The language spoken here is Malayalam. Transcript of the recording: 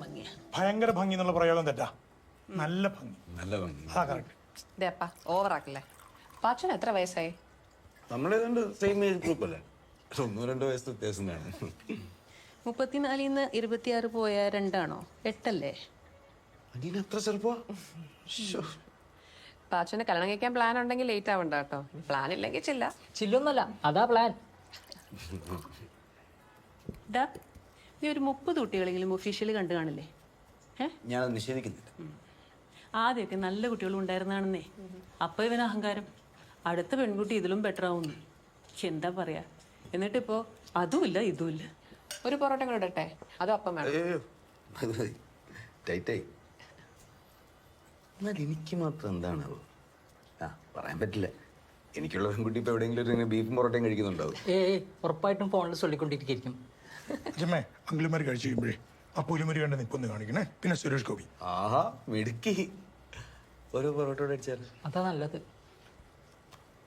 ഭംഗിയാ. ഭയങ്കര ഭംഗി എന്നുള്ള പ്രയോഗം തെറ്റാ. നല്ല ഭംഗി. നല്ല ഭംഗി. അതാ കറക്റ്റ്. ഓവറാക്കല്ലേ. പാച്ചന് എത്ര വയസ്സായി? നമ്മളേതാണ്ട് സെയിം ഏജ് ഗ്രൂപ്പ് അല്ലേ? 1-2 വയസ്സ് വ്യത്യാസം കാണും. 34 26 പോയ 2 ആണോ? 8 അല്ലേ? അതിനത്ര ചെറുപ്പാ? പാച്ചന് കല്യാണം കഴിക്കാൻ പ്ലാൻ ഉണ്ടെങ്കിൽ ലേറ്റ് ആവണ്ട കേട്ടോ. പ്ലാൻ ഇല്ലെങ്കിൽ ചില്ലൊന്നല്ല, അതാ പ്ലാൻ. നീ ഒരു 30 കുട്ടികളെങ്കിലും ഒഫീഷ്യലി കണ്ടു കാണില്ലേ? ഞാനത് നിഷേധിക്കുന്നില്ല. ആദ്യമൊക്കെ നല്ല കുട്ടികളും ഉണ്ടായിരുന്നാണെന്നേ. അപ്പൊ ഇവന് അഹങ്കാരം. അടുത്ത പെൺകുട്ടി ഇതിലും ബെറ്റർ ആവുന്നു. എന്താ പറയാ. എന്നിട്ടിപ്പോ അതുമില്ല ഇതുമില്ല. ഒരു പൊറോട്ട കൂടെ ഇടട്ടെ? അതും അപ്പം വേണം. ടൈറ്റായി. എന്നാൽ എനിക്ക് മാത്രം എന്താണാവോ? പറയാൻ പറ്റില്ല. എനിക്കുള്ള പെൺകുട്ടി ഇപ്പൊ എവിടെയെങ്കിലും ബീഫും പൊറോട്ടയും കഴിക്കുന്നുണ്ടാവും. ഉറപ്പായിട്ടും ഫോണിൽ ചൊല്ലിക്കൊണ്ടിരിക്കും. അച്ഛമ്മേ, അങ്കിളുമാര് കഴിച്ചു കഴിയുമ്പോഴേ ആ പുലിമുരി കണ്ട് നിപ്പൊന്ന് കാണിക്കണേ. പിന്നെ സുരേഷ് ഗോപി. ആഹാ, മിടുക്കി. ഓരോ പൊറോട്ട അടിച്ചാൽ അതാ നല്ലത്.